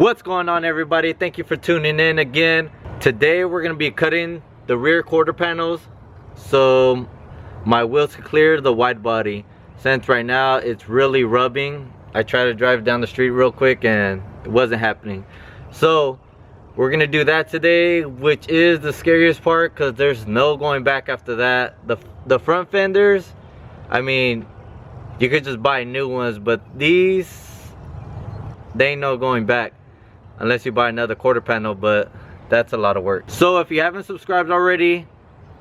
What's going on, everybody? Thank you for tuning in again. Today we're going to be cutting the rear quarter panels so my wheels can clear the wide body, since right now it's really rubbing. I tried to drive down the street real quick and it wasn't happening. So we're going to do that today, which is the scariest part because there's no going back after that. The front fenders, I mean, you could just buy new ones, but these, they ain't no going back unless you buy another quarter panel, but that's a lot of work. So if you haven't subscribed already,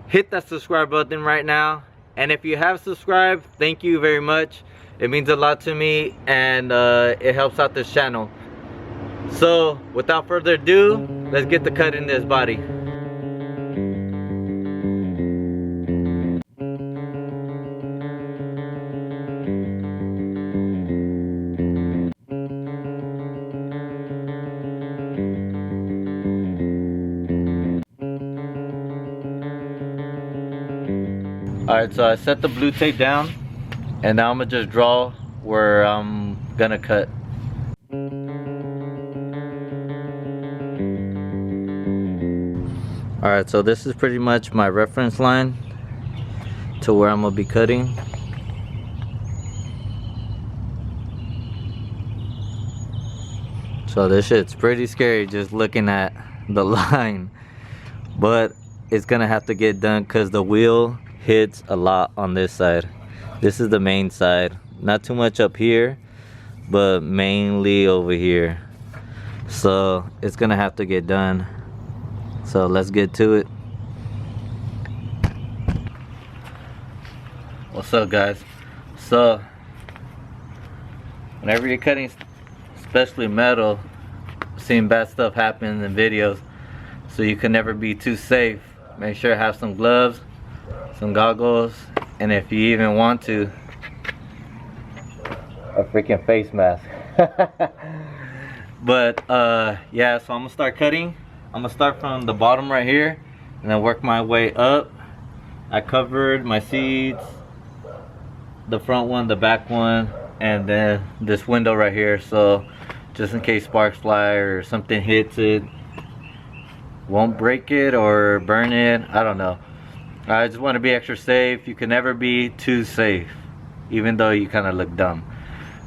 hit that subscribe button right now. And if you have subscribed, thank you very much. It means a lot to me, and it helps out this channel. So without further ado, let's get to cutting this body. Alright, so I set the blue tape down, and now I'm gonna just draw where I'm gonna cut. Alright, so this is pretty much my reference line to where I'm gonna be cutting. So this shit's pretty scary just looking at the line, but it's gonna have to get done because the wheel hits a lot on this side. This is the main side, not too much up here, but mainly over here. So it's gonna have to get done. So let's get to it. What's up, guys? So whenever you're cutting, especially metal, I've seen bad stuff happen in videos, so you can never be too safe. Make sure to have some gloves, some goggles, and if you even want to, a freaking face mask. But yeah, so I'm gonna start cutting. I'm gonna start from the bottom right here and then work my way up. I covered my seats, the front one, the back one, and then this window right here, so just in case sparks fly or something hits it, won't break it or burn it, I don't know. I just want to be extra safe. You can never be too safe, even though you kind of look dumb.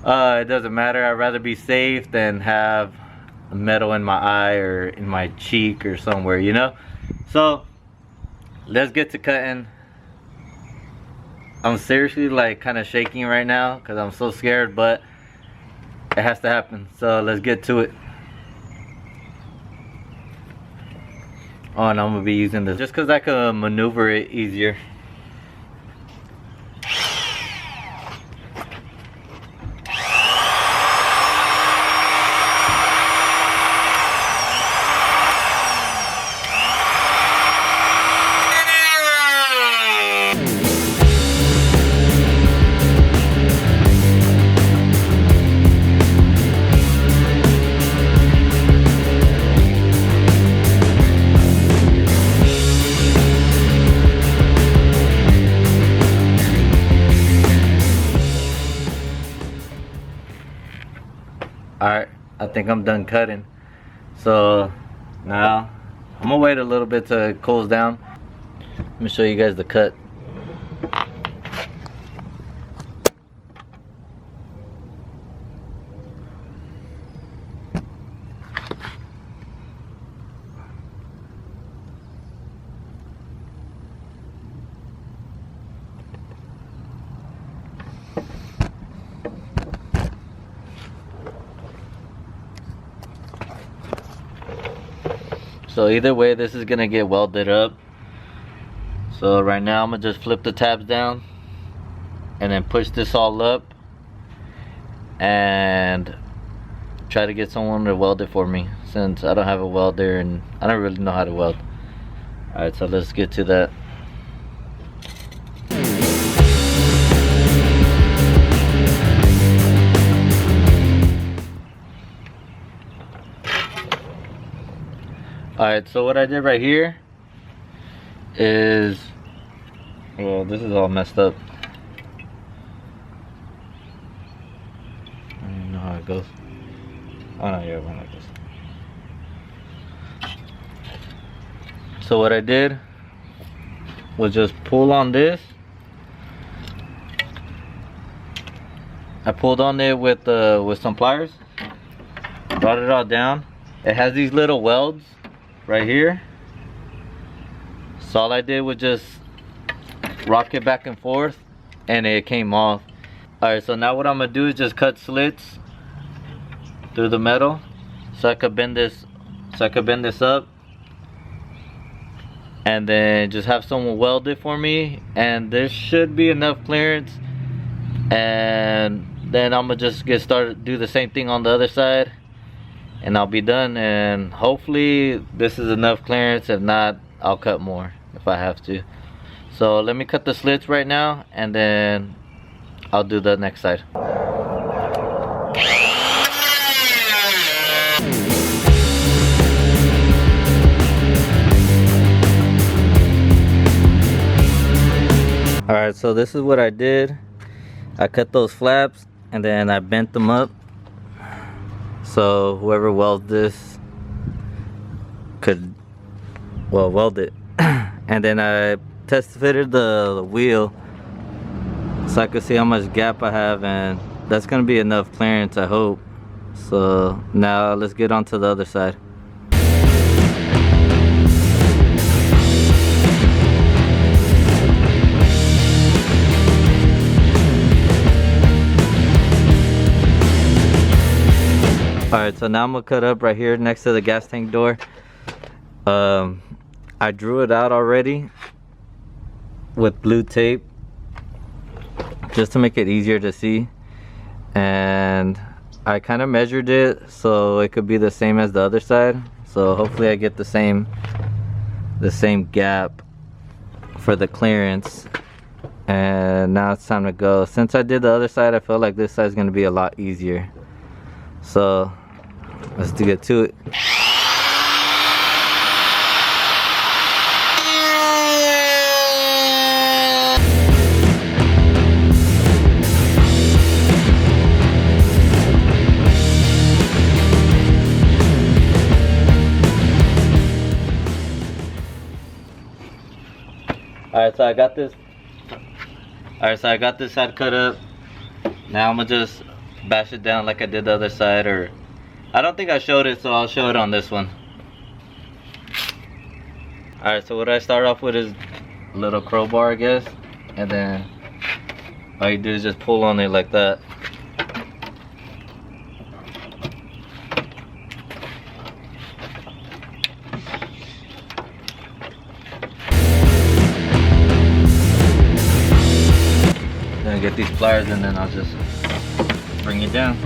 It doesn't matter. I'd rather be safe than have metal in my eye or in my cheek or somewhere, you know. So let's get to cutting. I'm seriously like kind of shaking right now because I'm so scared, but it has to happen. So let's get to it. Oh, and I'm gonna be using this just because I can maneuver it easier. Alright, I think I'm done cutting. So now I'm gonna wait a little bit till it cools down. Let me show you guys the cut. So either way, this is gonna get welded up. So right now I'm gonna just flip the tabs down and then push this all up and try to get someone to weld it for me, since I don't have a welder and I don't really know how to weld. Alright, so let's get to that. Alright, so what I did right here is, well, this is all messed up. I don't know how it goes. Oh no, yeah, it went like this. So what I did was just pull on this. I pulled on it with some pliers, brought it all down. It has these little welds right here. So all I did was just rock it back and forth and it came off. Alright, so now what I'm gonna do is just cut slits through the metal so I could bend this up, and then just have someone weld it for me, and there should be enough clearance. And then I'm gonna just get started, do the same thing on the other side, and I'll be done. And hopefully this is enough clearance. If not, I'll cut more if I have to. So let me cut the slits right now, and then I'll do the next side. Alright, so this is what I did. I cut those flaps and then I bent them up so whoever welds this could, well, weld it. And then I test fitted the wheel so I could see how much gap I have, and that's gonna be enough clearance, I hope. So now let's get on to the other side. Alright, so now I'm gonna cut up right here next to the gas tank door. I drew it out already with blue tape just to make it easier to see, and I kind of measured it so it could be the same as the other side. So hopefully I get the same gap for the clearance. And now it's time to go. Since I did the other side, I feel like this side is going to be a lot easier. So let's get to it. Alright, so I got this. Alright, so I got this side cut up. Now I'm gonna just bash it down like I did the other side, or I don't think I showed it, so I'll show it on this one. Alright, so what I start off with is a little crowbar, I guess, and then all you do is just pull on it like that. Then get these pliers and then I'll just bring it down.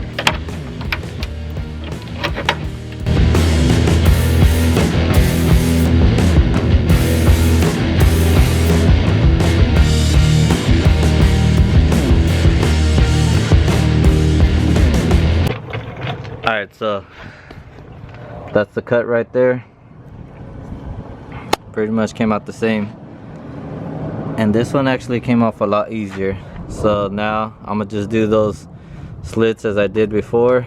Alright, so that's the cut right there. Pretty much came out the same. And this one actually came off a lot easier. So now I'm gonna just do those slits as I did before,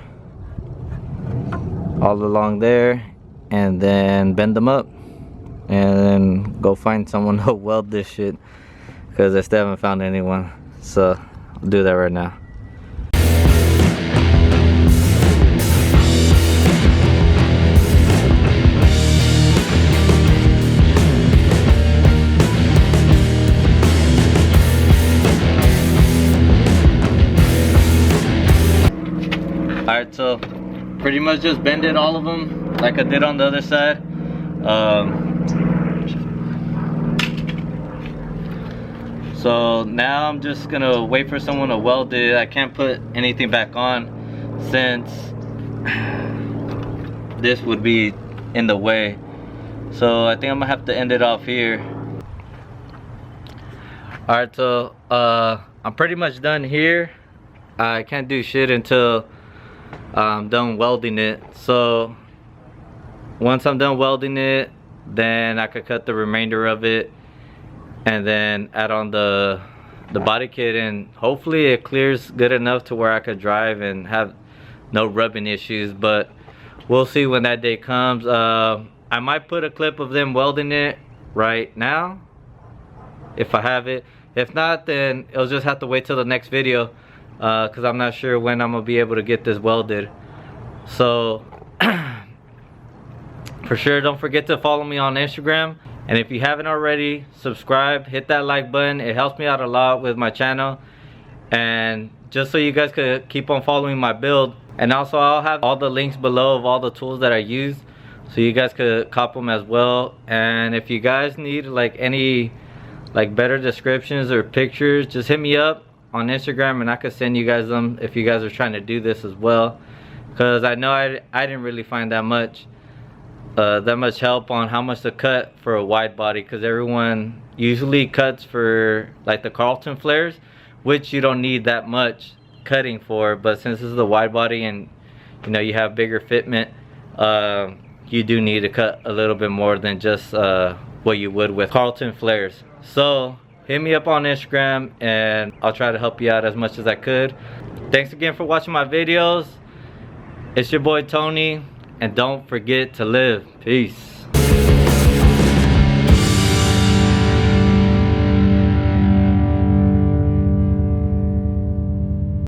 all along there, and then bend them up and then go find someone to weld this shit, because I still haven't found anyone. So I'll do that right now. Alright, so pretty much just bended all of them like I did on the other side. So now I'm just gonna wait for someone to weld it. I can't put anything back on since this would be in the way. So I think I'm gonna have to end it off here. Alright, so I'm pretty much done here. I can't do shit until I'm done welding it. So once I'm done welding it, then I could cut the remainder of it and then add on the body kit, and hopefully it clears good enough to where I could drive and have no rubbing issues. But we'll see when that day comes. I might put a clip of them welding it right now if I have it. If not, then it'll just have to wait till the next video, because I'm not sure when I'm gonna be able to get this welded. So for sure, don't forget to follow me on Instagram, and if you haven't already, subscribe, hit that like button. It helps me out a lot with my channel, and just so you guys could keep on following my build. And also, I'll have all the links below of all the tools that I use, so you guys could cop them as well. And if you guys need like any better descriptions or pictures, just hit me up on Instagram and I could send you guys them if you guys are trying to do this as well, because I know I didn't really find that much help on how much to cut for a wide body, because everyone usually cuts for like the Carlton flares, which you don't need that much cutting for. But since this is a wide body and you know you have bigger fitment, you do need to cut a little bit more than just what you would with Carlton flares. So hit me up on Instagram and I'll try to help you out as much as I could. Thanks again for watching my videos. It's your boy Tony, and don't forget to live. Peace.